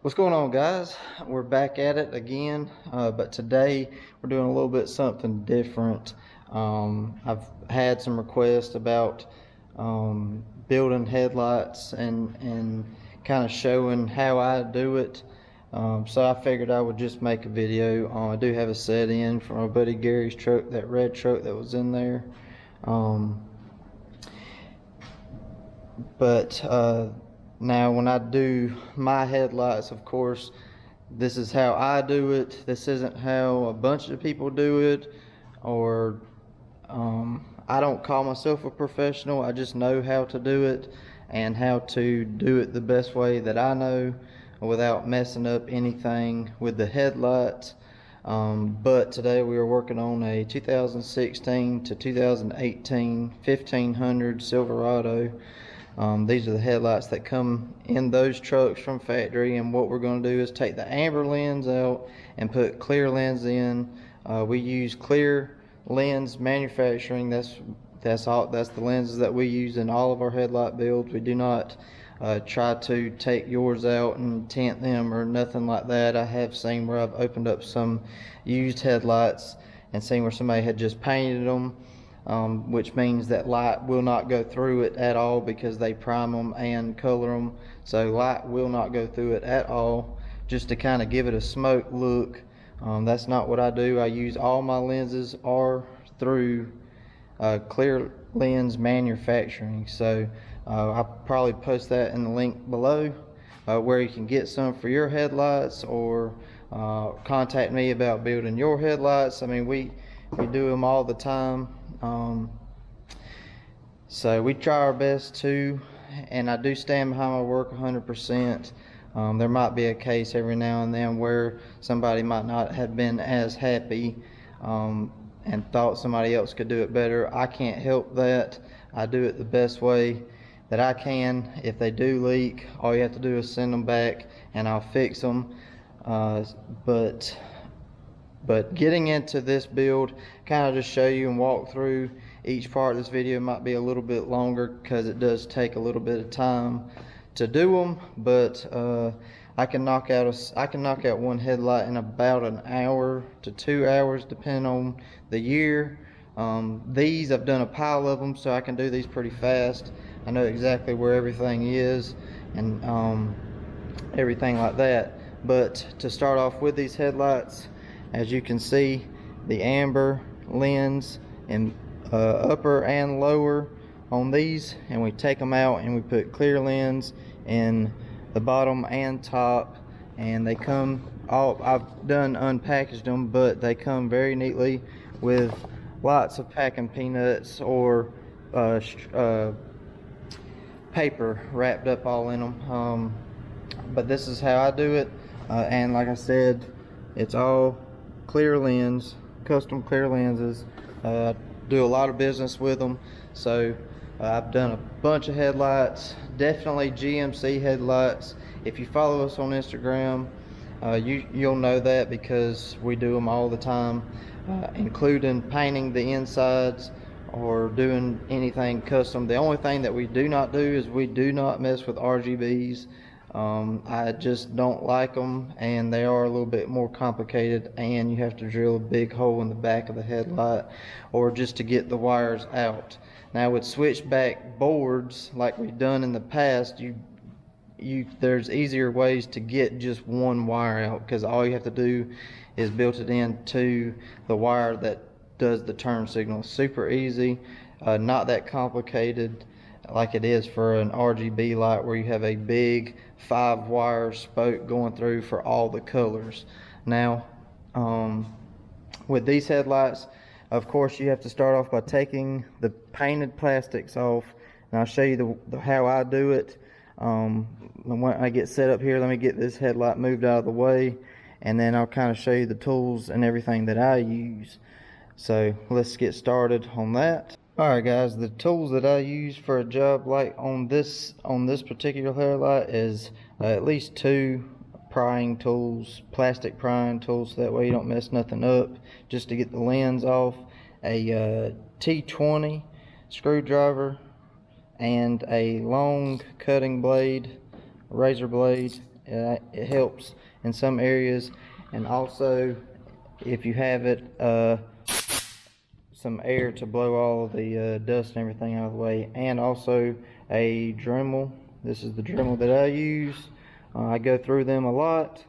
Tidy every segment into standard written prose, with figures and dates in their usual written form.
What's going on, guys? We're back at it again, but today we're doing a little bit something different. I've had some requests about building headlights and kind of showing how I do it. So I figured I would just make a video. I do have a set in from my buddy Gary's truck, that red truck that was in there. Now when I do my headlights, of course, this is how I do it. This isn't how a bunch of people do it, or I don't call myself a professional. I just know how to do it and how to do it the best way that I know without messing up anything with the headlights. But today we are working on a 2016 to 2018 1500 Silverado. These are the headlights that come in those trucks from factory, and what we're going to do is take the amber lens out and put clear lens in. We use clear lens manufacturing. That's the lenses that we use in all of our headlight builds. We do not try to take yours out and tint them or nothing like that. I have seen where I've opened up some used headlights and seen where somebody had just painted them, which means that light will not go through it at all because they prime them and color them. So light will not go through it at all, just to kind of give it a smoke look. That's not what I do. I use all my lenses are through clear lens manufacturing. So I'll probably post that in the link below where you can get some for your headlights, or contact me about building your headlights. I mean, we do them all the time. So we try our best to, and I do stand behind my work 100%. There might be a case every now and then where somebody might not have been as happy and thought somebody else could do it better. I can't help that. I do it the best way that I can. If they do leak, all you have to do is send them back and I'll fix them. But getting into this build, kind of just show you and walk through each part of this video. Might be a little bit longer because it does take a little bit of time to do them, but I can knock out one headlight in about an hour to 2 hours depending on the year. These, I've done a pile of them, so I can do these pretty fast. I know exactly where everything is and everything like that. But to start off with these headlights, as you can see, the amber lens in upper and lower on these, and we take them out and we put clear lens in the bottom and top, and they come all, I've done unpackaged them, but they come very neatly with lots of packing peanuts or paper wrapped up all in them. But this is how I do it, and like I said, it's all clear lens, custom clear lenses. Do a lot of business with them, so I've done a bunch of headlights, definitely GMC headlights. If you follow us on Instagram, you'll know that because we do them all the time, including painting the insides or doing anything custom. The only thing that we do not do is we do not mess with RGBs. I just don't like them, and they are a little bit more complicated, and you have to drill a big hole in the back of the headlight or just to get the wires out. Now with switchback boards like we've done in the past, there's easier ways to get just one wire out, because all you have to do is build it into the wire that does the turn signal. Super easy, not that complicated like it is for an RGB light where you have a big 5-wire spoke going through for all the colors. Now with these headlights, of course, you have to start off by taking the painted plastics off, and I'll show you how I do it. When I get set up here, let me get this headlight moved out of the way, and then I'll kind of show you the tools and everything that I use. So let's get started on that. Alright guys, the tools that I use for a job like on this particular headlight is at least 2 prying tools, plastic prying tools, so that way you don't mess nothing up, just to get the lens off, a T20 screwdriver, and a long cutting blade, razor blade, It helps in some areas, and also if you have it, some air to blow all of the dust and everything out of the way, and also a Dremel. This is the Dremel that I use. I go through them a lot.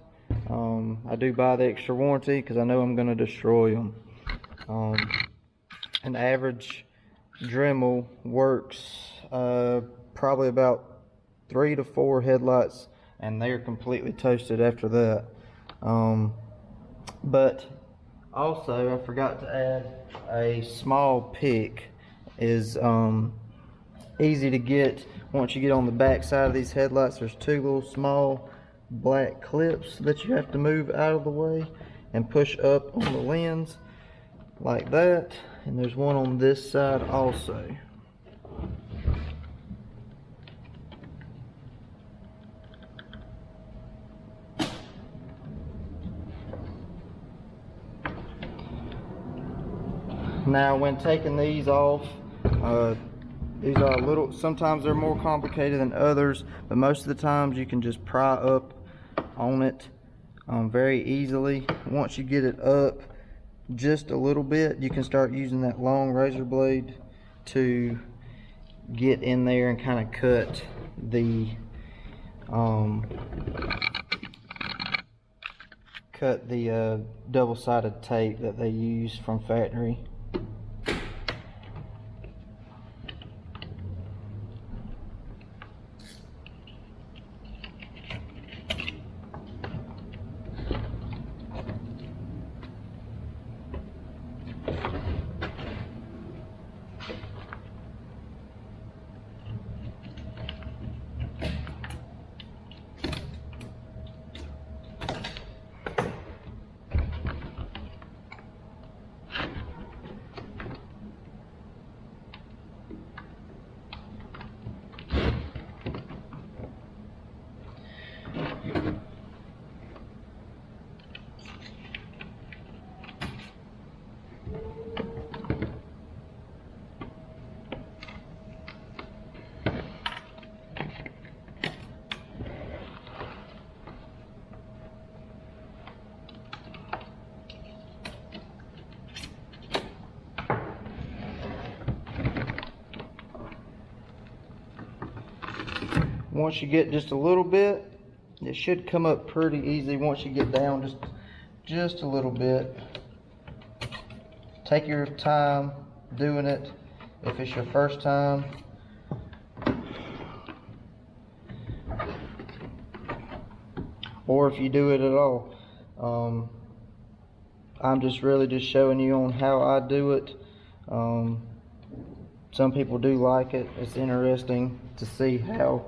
I do buy the extra warranty because I know I'm going to destroy them. An average Dremel works probably about 3 to 4 headlights, and they're completely toasted after that. But also, I forgot to add a small pick. Is easy to get. Once you get on the back side of these headlights, there's 2 little small black clips that you have to move out of the way and push up on the lens like that, and there's one on this side also. Now when taking these off, these are a little, sometimes they're more complicated than others, but most of the times you can just pry up on it very easily. Once you get it up just a little bit, you can start using that long razor blade to get in there and kind of cut the double-sided tape that they use from factory. Once you get just a little bit, it should come up pretty easy. Once you get down just a little bit, take your time doing it. If it's your first time, or if you do it at all, I'm just showing you on how I do it. Some people do like it. It's interesting to see how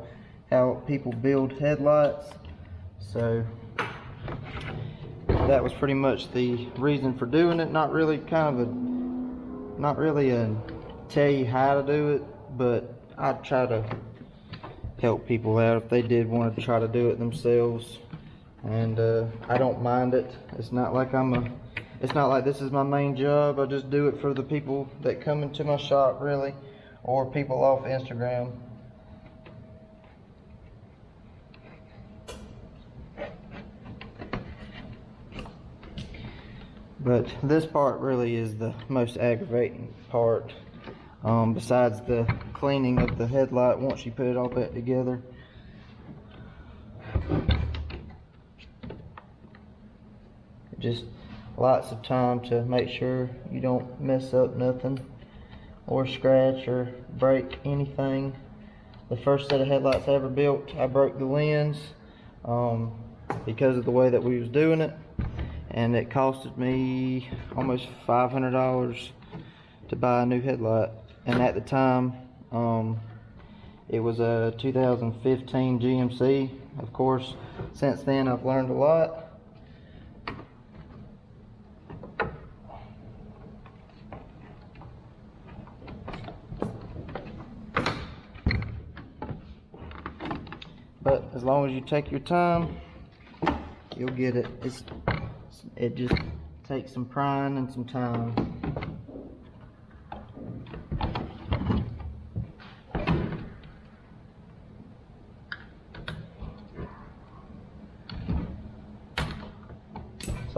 people build headlights. So that was pretty much the reason for doing it. Not really a tell you how to do it, but I try to help people out if they did want to try to do it themselves. And I don't mind it. It's not like this is my main job. I just do it for the people that come into my shop, really, or people off Instagram. But this part really is the most aggravating part, besides the cleaning of the headlight once you put it all back together. Just lots of time to make sure you don't mess up nothing or scratch or break anything. The first set of headlights I ever built, I broke the lens because of the way that we was doing it. And it costed me almost $500 to buy a new headlight. And at the time, it was a 2015 GMC. Of course, since then I've learned a lot. But as long as you take your time, you'll get it. It just takes some prying and some time.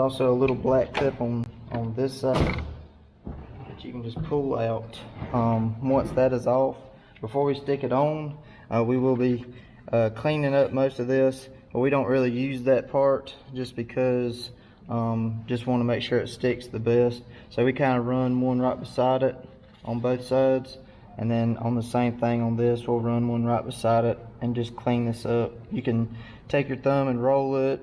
also a little black clip on this side that you can just pull out. Once that is off, before we stick it on, we will be cleaning up most of this, but we don't really use that part just because just want to make sure it sticks the best. So we kind of run one right beside it on both sides, and then on the same thing on this, we'll run one right beside it and just clean this up. You can take your thumb and roll it.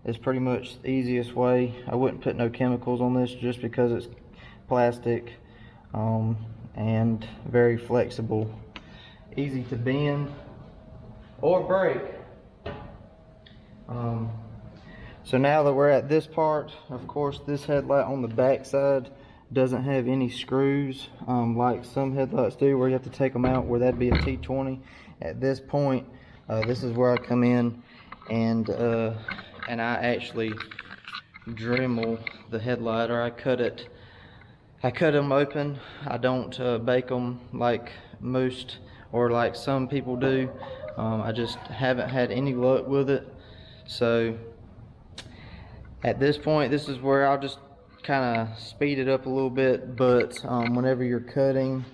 It's pretty much the easiest way. I wouldn't put no chemicals on this just because it's plastic and very flexible, easy to bend or break. So now that we're at this part, of course this headlight on the back side doesn't have any screws like some headlights do, where you have to take them out, where that'd be a T20. At this point, this is where I come in and I actually Dremel the headlight, or I cut them open. I don't bake them like most, or like some people do. I just haven't had any luck with it. So at this point, this is where I'll just kind of speed it up a little bit. But whenever you're cutting,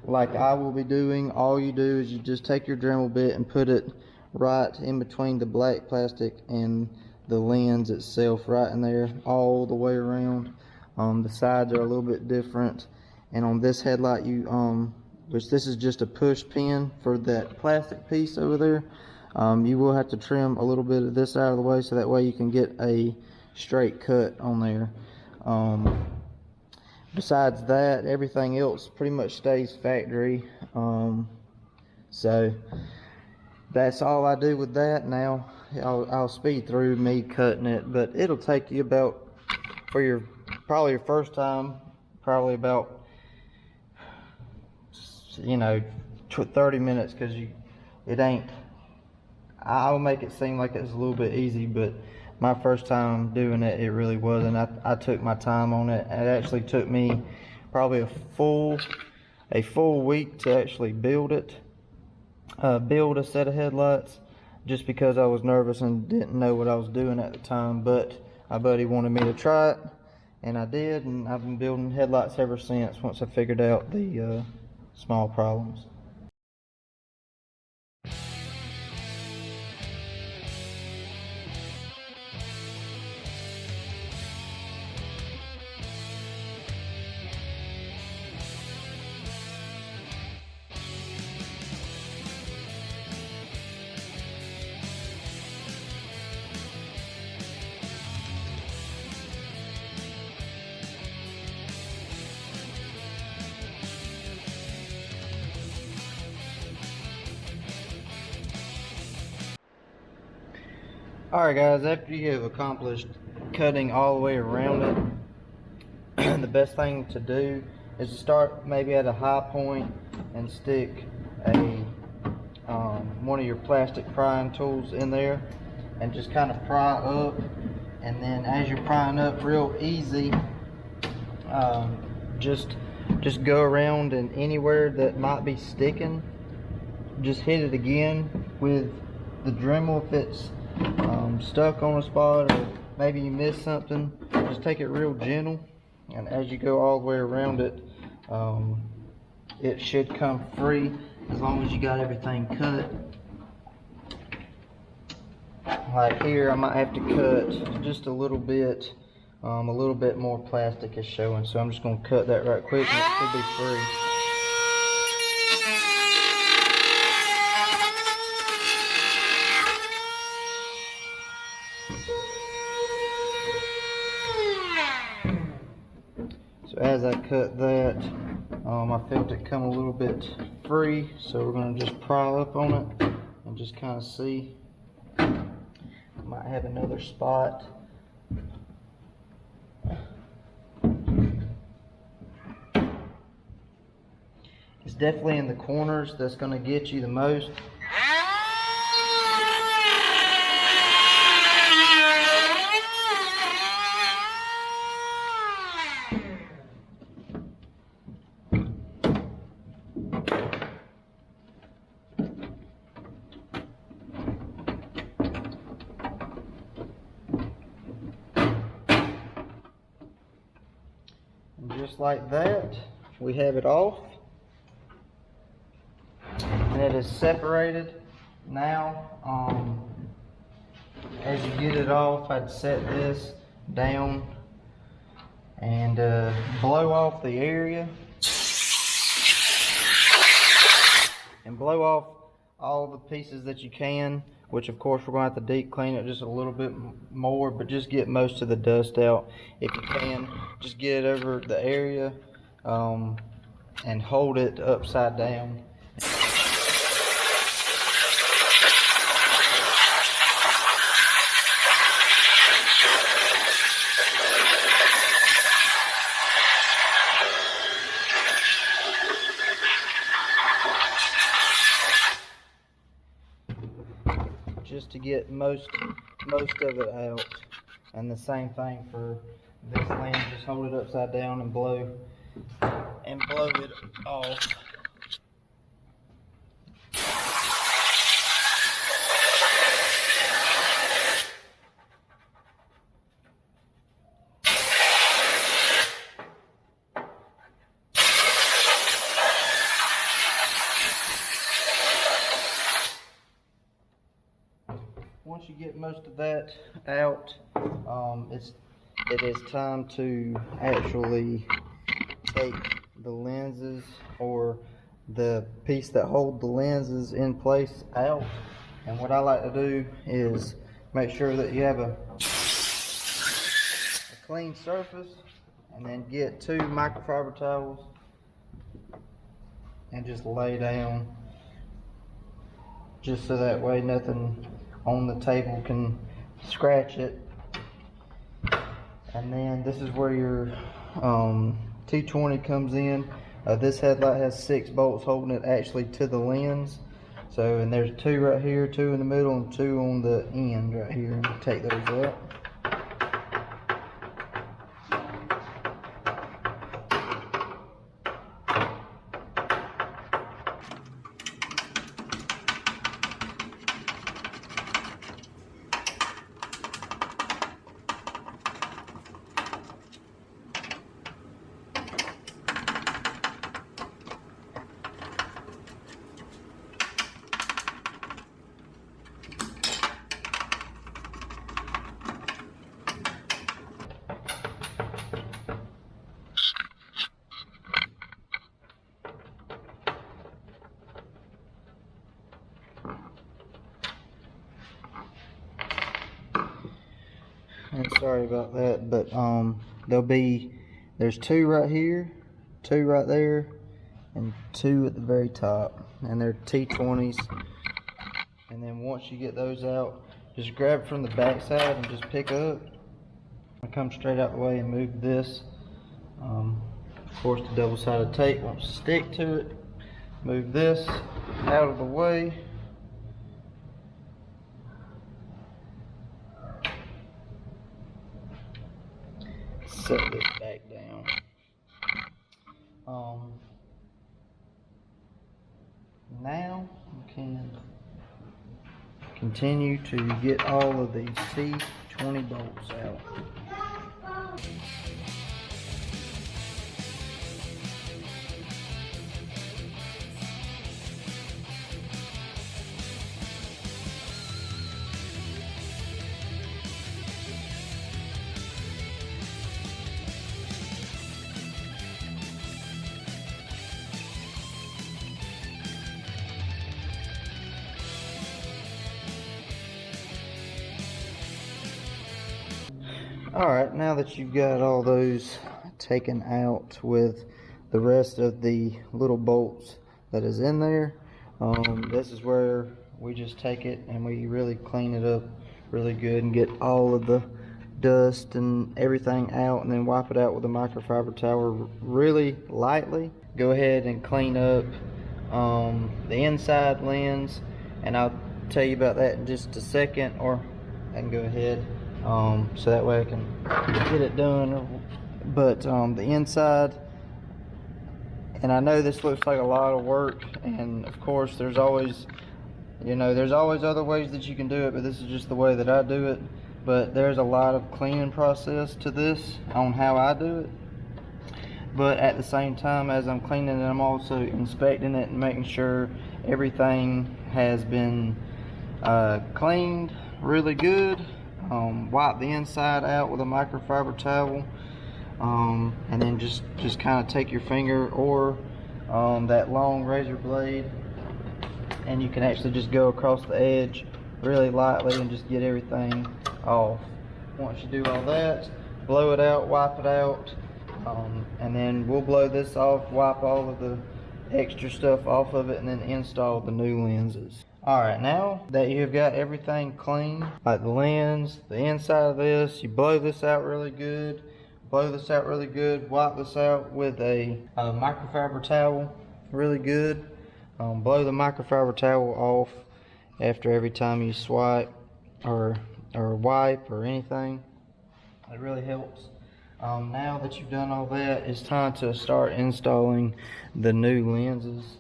like I will be doing, all you do is you just take your Dremel bit and put it right in between the black plastic and the lens itself, right in there, all the way around. The sides are a little bit different, and on this headlight, which this is just a push pin for that plastic piece over there, you will have to trim a little bit of this out of the way, so that way you can get a straight cut on there. Besides that, everything else pretty much stays factory. So that's all I do with that. Now I'll speed through me cutting it, but it'll take you about, for probably your first time, probably about 30 minutes, because it ain't, I'll make it seem like it's a little bit easy, but my first time doing it, it really wasn't. I took my time on it. It actually took me probably a full week to actually build a set of headlights, just because I was nervous and didn't know what I was doing at the time. But my buddy wanted me to try it, and I did, and I've been building headlights ever since, once I figured out the small problems. Alright guys, after you have accomplished cutting all the way around it, the best thing to do is to start maybe at a high point and stick one of your plastic prying tools in there and just kind of pry up. And then as you're prying up real easy, just go around, and anywhere that might be sticking, just hit it again with the Dremel. If it's stuck on a spot, or maybe you missed something, just take it real gentle, and as you go all the way around it, it should come free, as long as you got everything cut. Like here, I might have to cut just a little bit more plastic is showing, so I'm just going to cut that right quick and it should be free. So as I cut that, I felt it come a little bit free, so we're going to just pry up on it and just kind of see. Might have another spot. It's definitely in the corners that's going to get you the most. And just like that, we have it off. And it is separated. Now, as you get it off, I'd set this down and blow off the area. And blow off all the pieces that you can, which of course we're going to have to deep clean it just a little bit more, but just get most of the dust out if you can. Just get it over the area and hold it upside down. Just to get most of it out. And the same thing for this lens, just hold it upside down and blow it off. Once you get most of that out, it is time to actually take the lenses or the piece that hold the lenses in place out. And what I like to do is make sure that you have a clean surface, and then get 2 microfiber towels and just lay down, just so that way nothing on the table can scratch it. And then this is where your T20 comes in. This headlight has 6 bolts holding it actually to the lens. So, and there's 2 right here, 2 in the middle, and 2 on the end right here. And take those out. And sorry about that, but there's 2 right here, 2 right there, and 2 at the very top, and they're T20s. And then once you get those out, just grab it from the back side and just pick up and come straight out the way and move this. Of course, the double-sided tape won't stick to it. Move this out of the way. Set this back down. Now you can continue to get all of these T20 bolts out. Alright, now that you've got all those taken out with the rest of the little bolts that is in there, this is where we just take it and we really clean it up really good and get all of the dust and everything out, and then wipe it out with a microfiber towel really lightly. Go ahead and clean up the inside lens, and I'll tell you about that in just a second, or I can go ahead so that way I can get it done. But the inside, and I know this looks like a lot of work, and of course there's always, there's always other ways that you can do it, but this is just the way that I do it. But there's a lot of cleaning process to this on how I do it. but at the same time as I'm cleaning it, I'm also inspecting it and making sure everything has been cleaned really good. Wipe the inside out with a microfiber towel, and then just kind of take your finger or that long razor blade, and you can actually just go across the edge really lightly and just get everything off. Once you do all that, blow it out, wipe it out, and then we'll blow this off, wipe all of the extra stuff off of it, and then install the new lenses. Alright, now that you've got everything clean, like the lens, the inside of this, you blow this out really good, wipe this out with a microfiber towel really good. Blow the microfiber towel off after every time you swipe or wipe or anything. It really helps. Now that you've done all that, it's time to start installing the new lenses.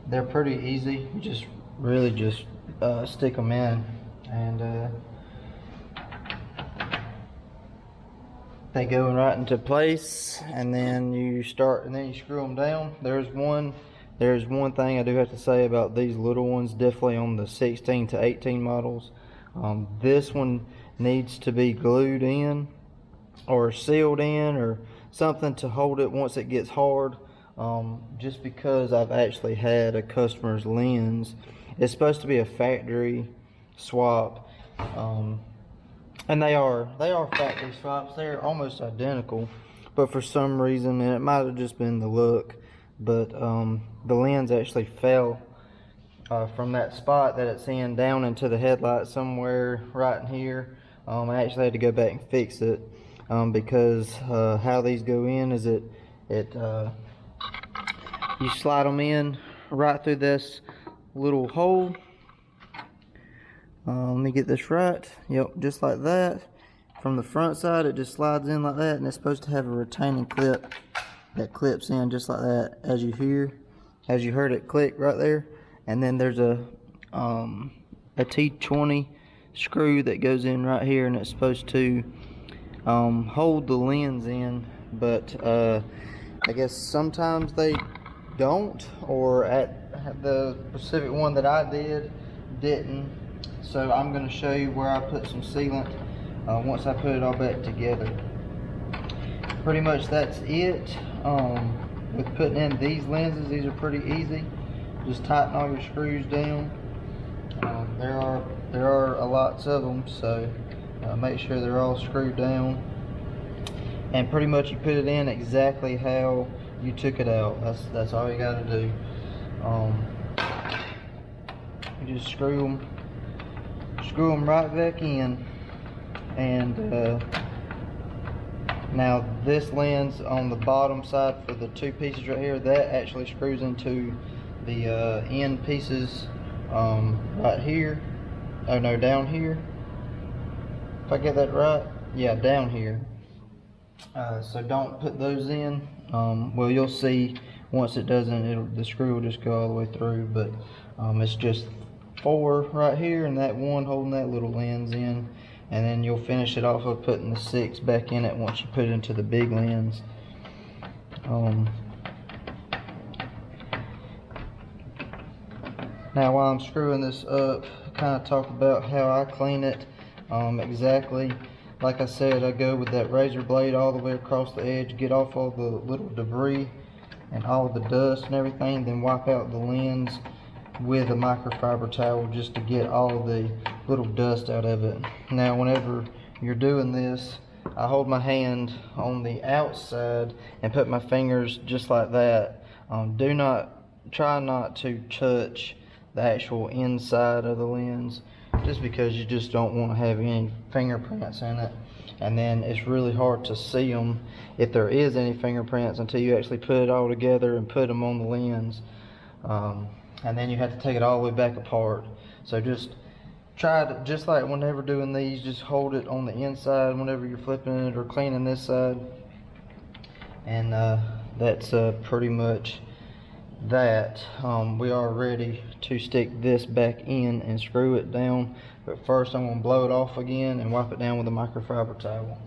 They're pretty easy. You just really stick them in, and they go right into place, and then you screw them down. There's one thing I do have to say about these little ones, definitely on the 16 to 18 models. This one needs to be glued in or sealed in or something to hold it once it gets hard, just because I've actually had a customer's lens. It's supposed to be a factory swap, and they are factory swaps. They're almost identical, but for some reason, and it might have just been the look, but the lens actually fell from that spot that it's in down into the headlight somewhere right in here. I actually had to go back and fix it, because how these go in is you slide them in right through this little hole. Let me get this right. Yep, just like that. From the front side, it just slides in like that, and it's supposed to have a retaining clip that clips in just like that, as you heard it click right there. And then there's a T20 screw that goes in right here, and it's supposed to hold the lens in, but I guess sometimes they don't, or at the specific one that I didn't. So I'm going to show you where I put some sealant once I put it all back together. Pretty much that's it. With putting in these lenses, these are pretty easy. Just tighten all your screws down. There are lots of them, so make sure they're all screwed down. And pretty much you put it in exactly how you took it out. That's all you got to do. You just screw them right back in. And now this lens on the bottom side for the two pieces right here, that actually screws into the end pieces right here. Oh no, down here. If I get that right, yeah, down here. So don't put those in. Well, you'll see once it doesn't, the screw will just go all the way through, but it's just 4 right here and that one holding that little lens in, and then you'll finish it off of putting the 6 back in it once you put it into the big lens. Now while I'm screwing this up, kind of talk about how I clean it exactly. Like I said, I go with that razor blade all the way across the edge, get off all the little debris and all the dust and everything, then wipe out the lens with a microfiber towel just to get all the little dust out of it. Now whenever you're doing this, I hold my hand on the outside and put my fingers just like that. Try not to touch the actual inside of the lens, just because you just don't want to have any fingerprints in it, and then it's really hard to see them if there is any fingerprints until you actually put it all together and put them on the lens, and then you have to take it all the way back apart. So just try to, just like whenever doing these, just hold it on the inside whenever you're flipping it or cleaning this side, and that's pretty much that, we are ready to stick this back in and screw it down. But first I'm going to blow it off again and wipe it down with a microfiber towel.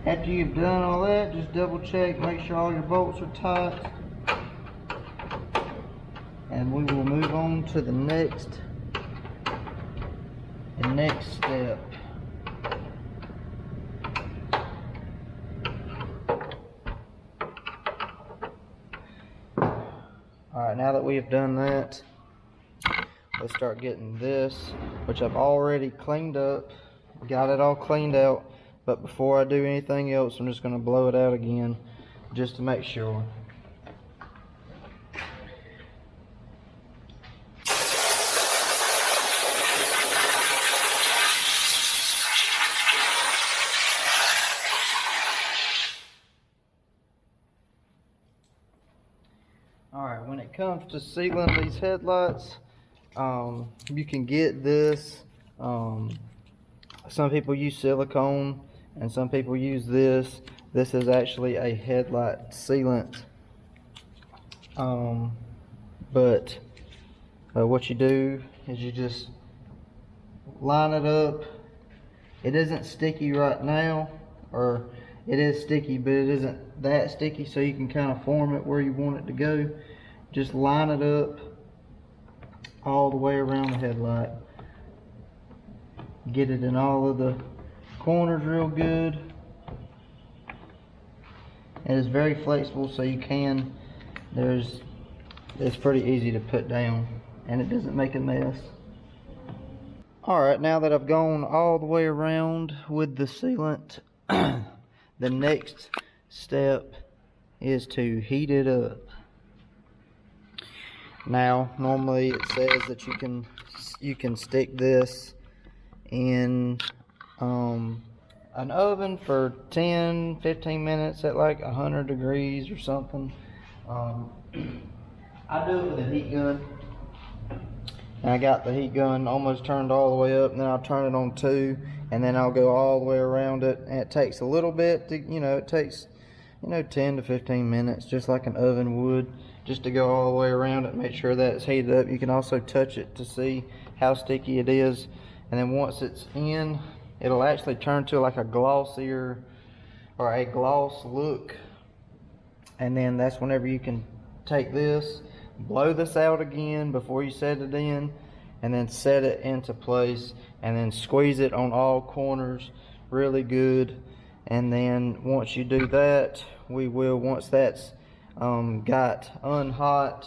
After you've done all that, just double check, make sure all your bolts are tight. And we will move on to the next step. Alright, now that we have done that, let's start getting this, which I've already cleaned up, got it all cleaned out. But before I do anything else, I'm just going to blow it out again, just to make sure. Alright, when it comes to sealing these headlights, you can get this. Some people use silicone and some people use this. This is actually a headlight sealant. But what you do is you just line it up. It isn't sticky right now, or it is sticky, but it isn't that sticky, so you can kind of form it where you want it to go. Just line it up all the way around the headlight. Get it in all of the corners real good. It is very flexible, so you can, it's pretty easy to put down and it doesn't make a mess. Alright, now that I've gone all the way around with the sealant, the next step is to heat it up. Now, normally it says that you can stick this in an oven for 10-15 minutes at like 100 degrees or something. I do it with a heat gun, and I got the heat gun almost turned all the way up, and then I'll turn it on 2, and then I'll go all the way around it. And it takes a little bit to, it takes 10 to 15 minutes, just like an oven would, just to go all the way around it, make sure that it's heated up. You can also touch it to see how sticky it is. And then once it's in, it'll actually turn to like a glossier or a gloss look. And then that's whenever you can take this, blow this out again before you set it in, and then set it into place, and then squeeze it on all corners really good. And then once you do that, once that's got unhot,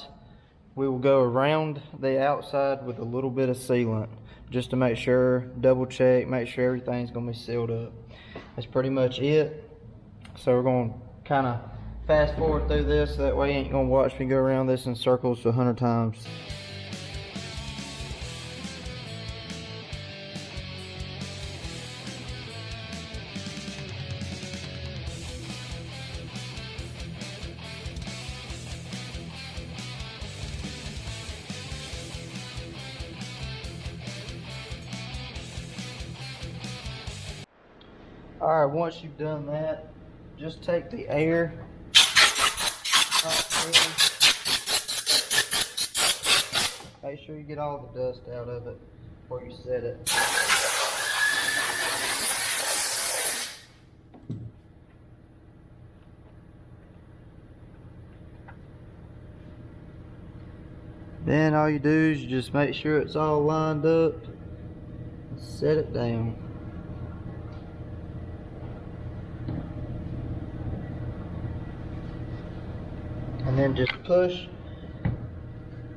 we will go around the outside with a little bit of sealant, just to make sure, double check, make sure everything's going to be sealed up. That's pretty much it. So we're going to kind of fast forward through this, so that way you ain't going to watch me go around this in circles 100 times. Alright, once you've done that, just take the air out there. Make sure you get all the dust out of it before you set it. Then all you do is you just make sure it's all lined up and set it down. And then just push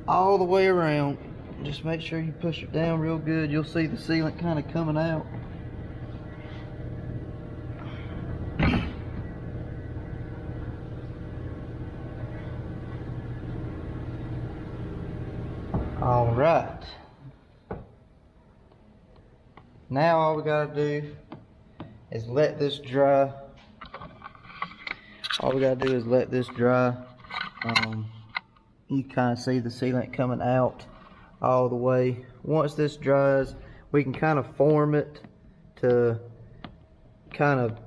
all the way around. Just make sure you push it down real good. You'll see the sealant kind of coming out. All right. Now all we gotta do is let this dry. All we gotta do is let this dry. You kind of see the sealant coming out all the way. Once this dries, we can kind of form it to kind of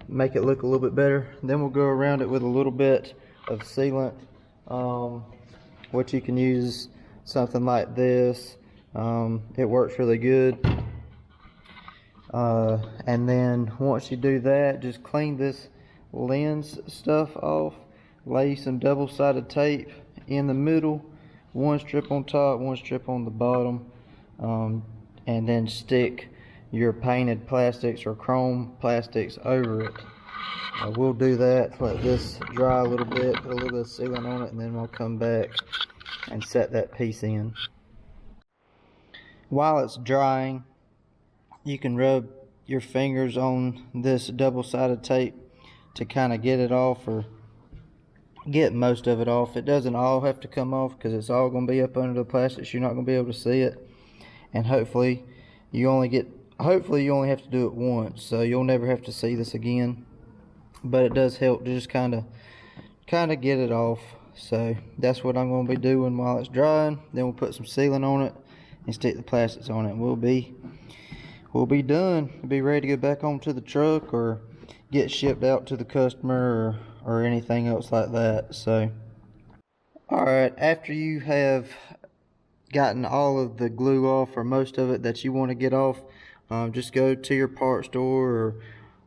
make it look a little bit better. Then we'll go around it with a little bit of sealant, which you can use something like this. It works really good. And then once you do that, just clean this lens stuff off. Lay some double-sided tape in the middle, one strip on top, one strip on the bottom, and then stick your painted plastics or chrome plastics over it. We'll do that, let this dry a little bit, put a little bit of sealant on it, and then we'll come back and set that piece in. While it's drying, you can rub your fingers on this double-sided tape to kind of get it off, or get most of it off. It doesn't all have to come off because it's all going to be up under the plastics. You're not going to be able to see it, and hopefully you only have to do it once, so you'll never have to see this again. But it does help to just kind of get it off. So that's what I'm going to be doing while it's drying. Then we'll put some sealant on it and stick the plastics on it. We'll be done. We'll be ready to go back onto the truck or get shipped out to the customer or anything else like that. So alright, after you have gotten all of the glue off, or most of it that you want to get off, just go to your part store or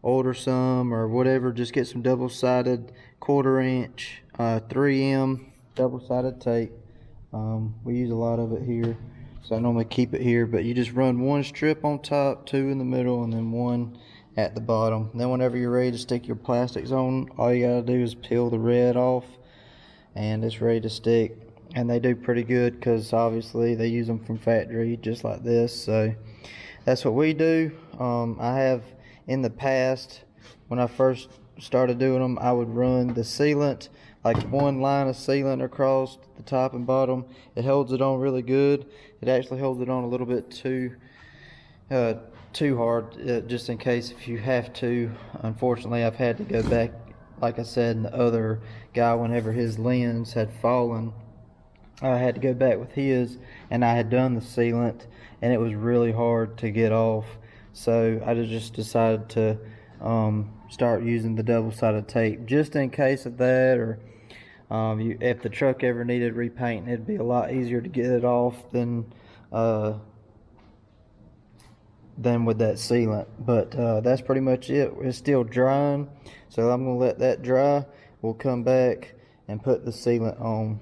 order some or whatever. Just get some double-sided 1/4 inch 3M double-sided tape. We use a lot of it here, so I normally keep it here, but you just run one strip on top, two in the middle, and then one at the bottom. Then whenever you're ready to stick your plastics on, all you gotta do is peel the red off and it's ready to stick. And they do pretty good because obviously they use them from factory just like this. So that's what we do. I have in the past, when I first started doing them, I would run the sealant, like one line of sealant across the top and bottom. It holds it on really good. It actually holds it on a little bit too hard, just in case if you have to. Unfortunately, I've had to go back, like I said, and the other guy, whenever his lens had fallen, I had to go back with his, and I had done the sealant, and it was really hard to get off. So I just decided to start using the double-sided tape, just in case of that, or if the truck ever needed repainting, it'd be a lot easier to get it off than with that sealant. But that's pretty much it. It's still drying, so I'm gonna let that dry. We'll come back and put the sealant on,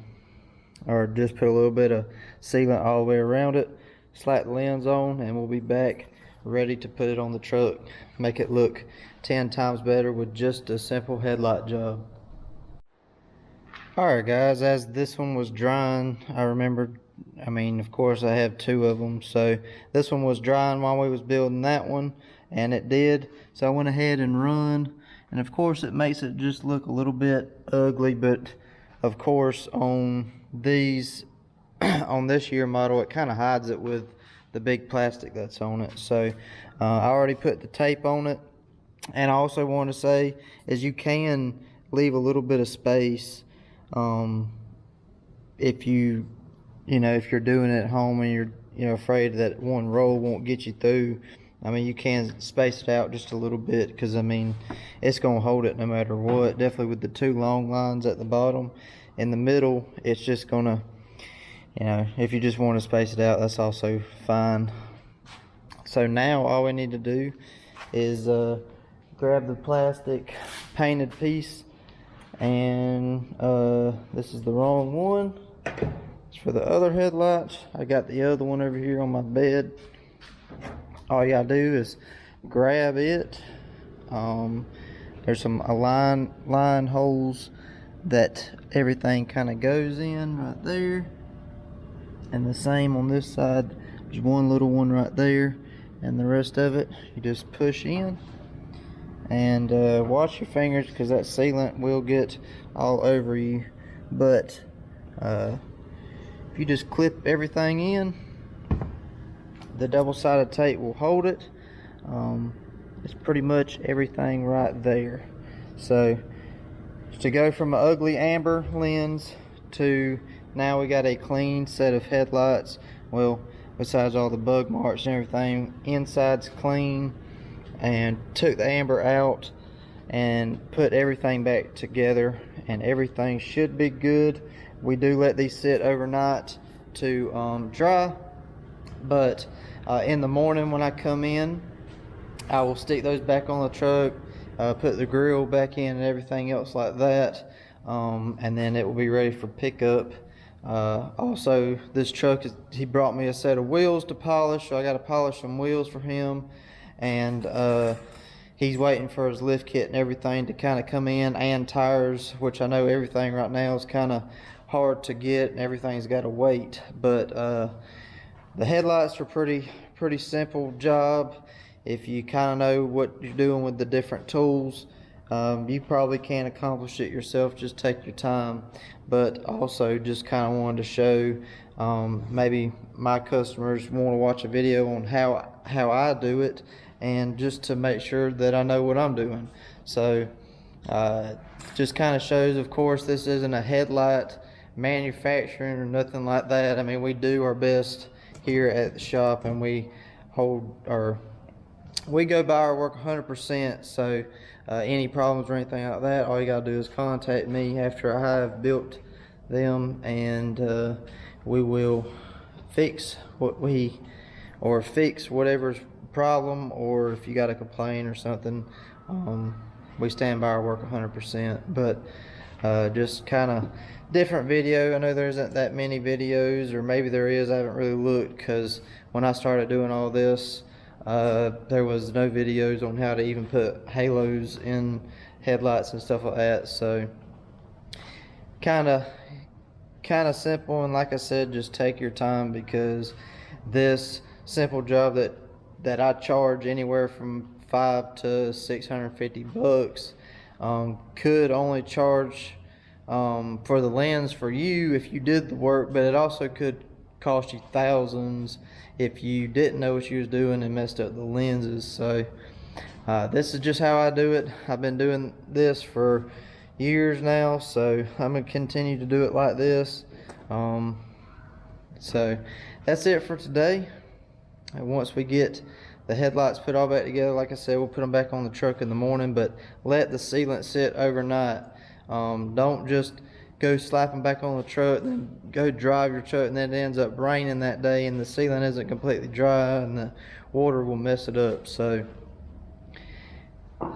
or just put a little bit of sealant all the way around it, slap the lens on, and we'll be back ready to put it on the truck, make it look 10 times better with just a simple headlight job. Alright guys, as this one was drying, I remembered, of course I have two of them, so this one was drying while we was building that one, and it did. So I went ahead and run, and of course it makes it just look a little bit ugly, but of course on these on this year model, it kind of hides it with the big plastic that's on it. So I already put the tape on it. And I also want to say is you can leave a little bit of space if you're doing it at home and you're afraid that one roll won't get you through. You can space it out just a little bit, because it's gonna hold it no matter what. Definitely with the two long lines at the bottom. In the middle, it's just gonna, if you just want to space it out, that's also fine. So now all we need to do is grab the plastic painted piece, and this is the wrong one. It's for the other headlights. I got the other one over here on my bed. All you gotta do is grab it. There's some line holes that everything kind of goes in right there, and the same on this side. There's one little one right there, and the rest of it you just push in. And watch your fingers, because that sealant will get all over you, but if you just clip everything in, the double-sided tape will hold it. It's pretty much everything right there. So to go from an ugly amber lens to now we got a clean set of headlights, well, besides all the bug marks and everything, inside's clean, and took the amber out and put everything back together, and everything should be good. We do let these sit overnight to dry, but in the morning when I come in, I will stick those back on the truck, put the grill back in and everything else like that, and then it will be ready for pickup. Also, this truck, he brought me a set of wheels to polish, so I got to polish some wheels for him, and he's waiting for his lift kit and everything to kind of come in, and tires, which I know everything right now is kind of hard to get and everything's got to wait. But the headlights are pretty simple job. If you kind of know what you're doing with the different tools, you probably can accomplish it yourself. Just take your time. But also just kind of wanted to show maybe my customers want to watch a video on how I do it, and just to make sure that I know what I'm doing. So just kind of shows, of course, this isn't a headlight manufacturing or nothing like that. I mean, we do our best here at the shop, and we go by our work 100%. So any problems or anything like that, all you gotta do is contact me after I have built them, and we will fix fix whatever's problem, or if you got a complaint or something, we stand by our work 100%. But just kind of different video. I know there isn't that many videos, or maybe there is, I haven't really looked, because when I started doing all this, there was no videos on how to even put halos in headlights and stuff like that. So kind of simple, and like I said, just take your time, because this simple job that I charge anywhere from $500 to $650 could only charge for the lens for you if you did the work, but it also could cost you thousands if you didn't know what you was doing and messed up the lenses. So this is just how I do it. I've been doing this for years now, so I'm gonna continue to do it like this. So that's it for today. And once we get the headlights put all back together, like I said, we'll put them back on the truck in the morning, but let the sealant sit overnight. Don't just go slap them back on the truck, then go drive your truck, and then it ends up raining that day and the sealant isn't completely dry, and the water will mess it up. So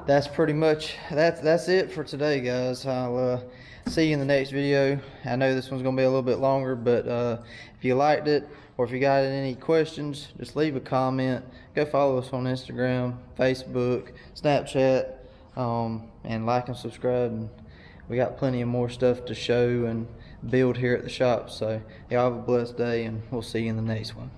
that's pretty much that's it for today, guys. I'll see you in the next video. I know this one's gonna be a little bit longer, but if you liked it, or if you got any questions, just leave a comment. Go follow us on Instagram, Facebook, Snapchat, and like and subscribe. And we got plenty of more stuff to show and build here at the shop. So y'all have a blessed day, and we'll see you in the next one.